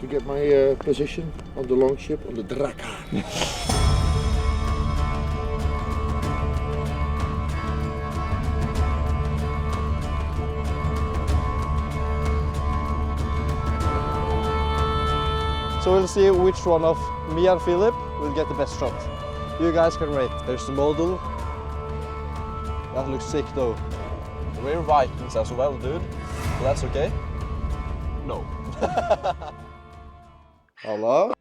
get my position on the longship on the Draka. So we'll see which one of me and Philip will get the best shot. You guys can rate. There's the model. That looks sick though. We're Vikings as well, dude. So that's okay? No. Halla?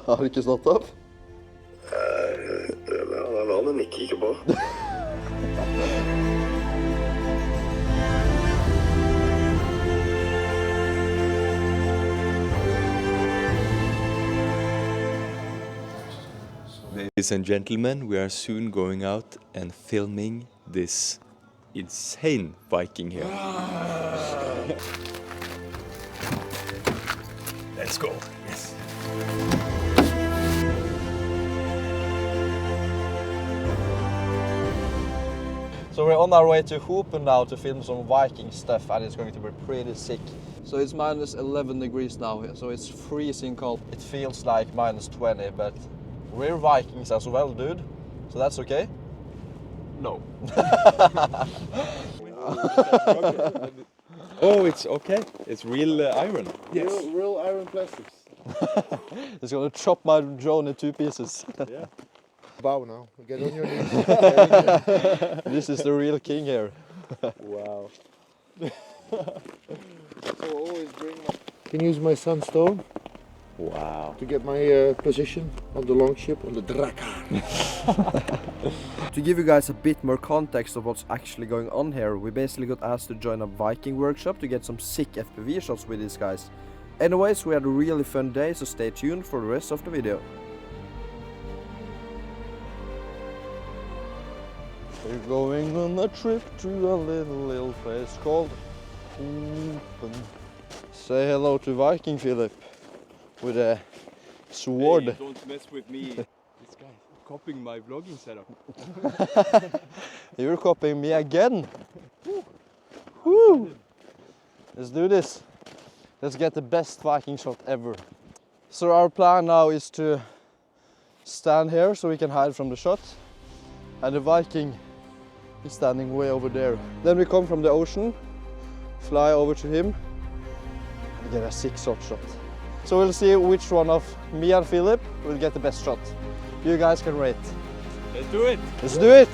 Har du ikke stått opp? Den nikker ikke på. Ladies and gentlemen, we are soon going out and filming this insane Viking here. Let's go. Yes. So we're on our way to Hopen now to film some Viking stuff, and it's going to be pretty sick. So it's minus 11 degrees now, so it's freezing cold. It feels like minus 20, but we're Vikings as well, dude. So that's okay? No. Oh, it's okay. It's real iron. Yes. Real iron plastics. It's gonna chop my drone in 2 pieces. Yeah. Bow now. Get on your knees. This is the real king here. Wow. So always bring my... Can use my sunstone. Wow. To get my position on the longship on the Draka. To give you guys a bit more context of what's actually going on here, we basically got asked to join a Viking workshop to get some sick FPV shots with these guys. Anyways, we had a really fun day, so stay tuned for the rest of the video. We're going on a trip to a little place called Hopen. Say hello to Viking Philip with a sword. Hey, don't mess with me. This guy copying my vlogging setup. You're copying me again. Woo. Let's do this. Let's get the best Viking shot ever. So our plan now is to stand here so we can hide from the shot. And the Viking is standing way over there. Then we come from the ocean, fly over to him, and get a sick shot. So we'll see which one of me and Philip will get the best shot. You guys can rate. Let's do it. Let's do it!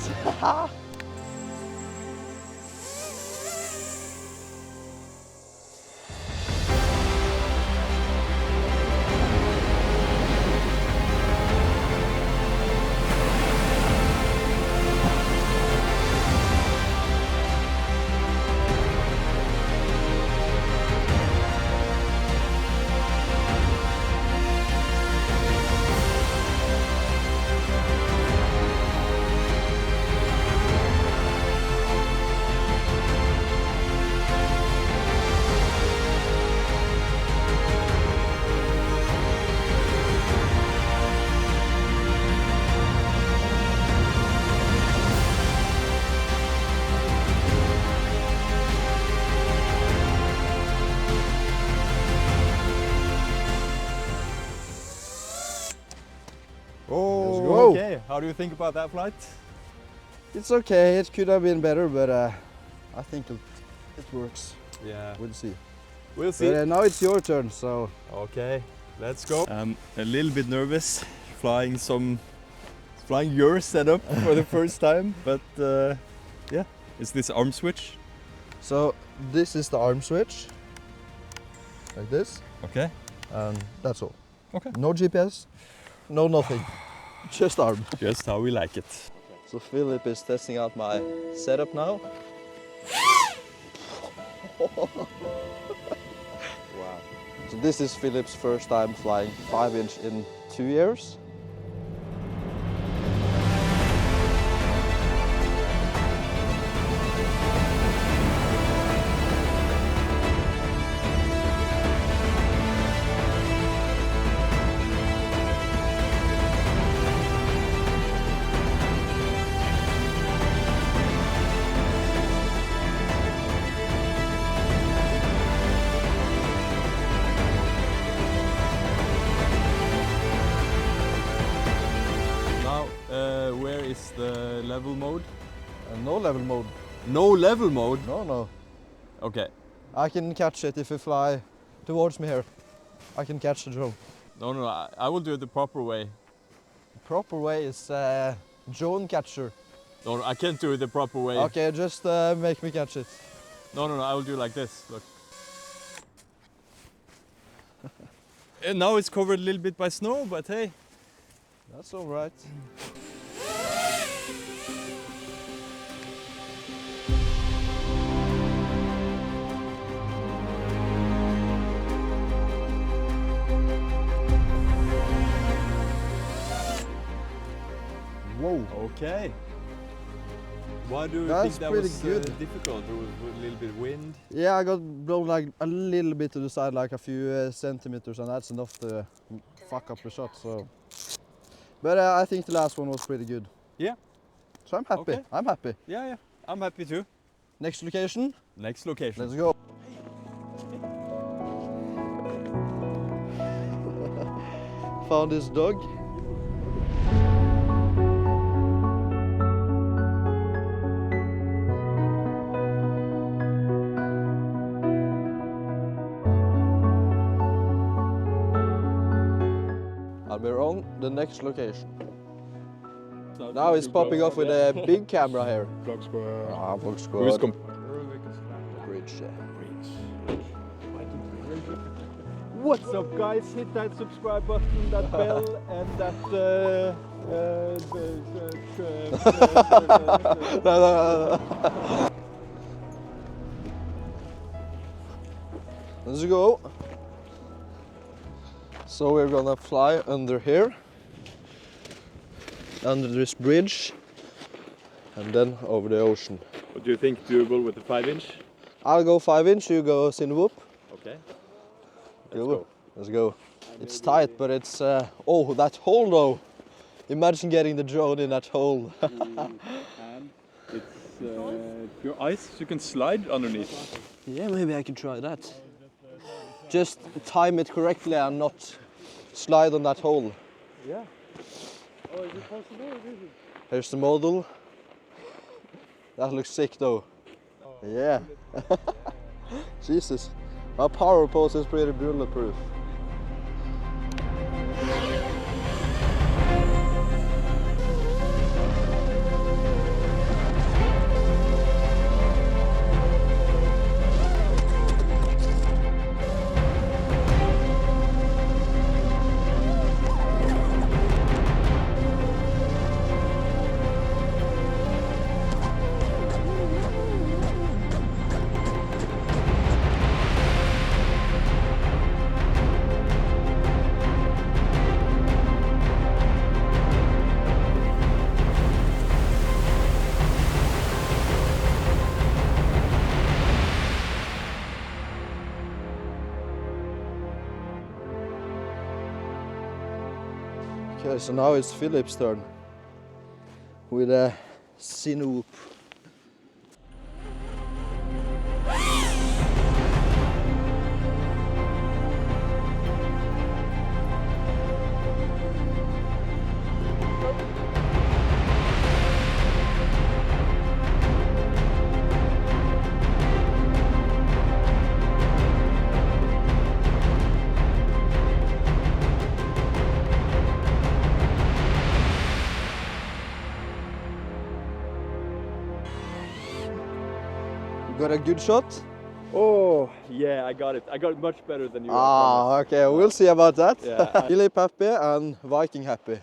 Oh, okay. How do you think about that flight? It's okay, it could have been better, but I think it works. Yeah. We'll see. We'll see. But now it's your turn, so... Okay, let's go. I'm a little bit nervous flying your setup for the first time, but yeah. Is this arm switch? So this is the arm switch, like this, Okay. and that's all. Okay. No GPS, no nothing, just arm. Just how we like it. So Philip is testing out my setup now. Wow. So this is Philip's first time flying 5-inch in 2 years. this the level mode? No level mode. No level mode? No, no. Okay. I can catch it if you fly towards me here. I can catch the drone. No, no, I will do it the proper way. The proper way is drone catcher. No, I can't do it the proper way. Okay, just make me catch it. No, no, no, I will do it like this. Look. And now it's covered a little bit by snow, but hey. That's all right. Whoa. Okay. Why do you That's think that pretty was good. difficult? There was a little bit of wind. Yeah, I got blown like a little bit to the side, like a few centimeters, and that's enough to fuck up the shot. So, but I think the last one was pretty good. Yeah. So I'm happy. Okay. I'm happy. Yeah, yeah. I'm happy too. Next location. Next location. Let's go. Found this dog. And we're on the next location. Now it's popping off with a big camera here. Vlog squad. Ah, vlog Who's squad. Bridge. What's up, guys? Hit that subscribe button, that bell, and that. Let's go. So we're gonna fly under here, under this bridge, and then over the ocean. What do you think doable with the 5-inch? I'll go 5-inch, you go Sinwhoop. Okay. Go. Let's go. It's tight, but it's oh, that hole though. Imagine getting the drone in that hole. And it's pure ice, so you can slide underneath. Yeah, maybe I can try that. Just time it correctly and not slide on that hole. Yeah. Oh, is it possible? Here's the model. That looks sick though. Yeah. Jesus. My power pose is pretty bulletproof. Okay, so now it's Philip's turn with a Sinwhoop. Got a good shot? Oh, yeah, I got it. I got it much better than you. Ah, okay, we'll see about that. Yeah. Philip happy and Viking happy.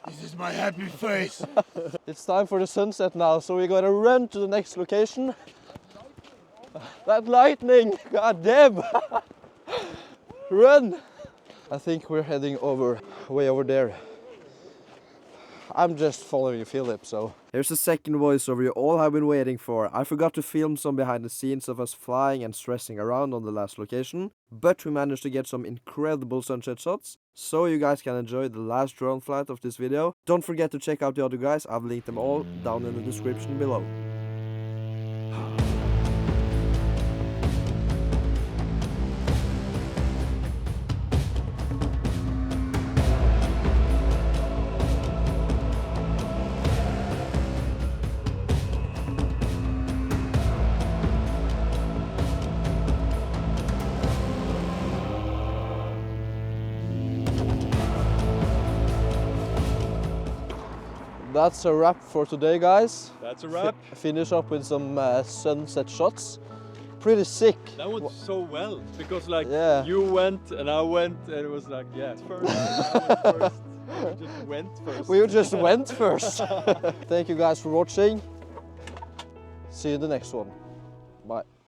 This is my happy face. It's time for the sunset now, so we gotta run to the next location. That lightning, god damn! Run! I think we're heading way over there. I'm just following Philip, so. Here's the second voiceover you all have been waiting for. I forgot to film some behind the scenes of us flying and stressing around on the last location, but we managed to get some incredible sunset shots, so you guys can enjoy the last drone flight of this video. Don't forget to check out the other guys, I've linked them all down in the description below. That's a wrap for today, guys. That's a wrap. Finish up with some sunset shots. Pretty sick. That went so well because like Yeah. you went and I went and it was like first. I went first. We just went first. We just went first. Thank you guys for watching. See you in the next one.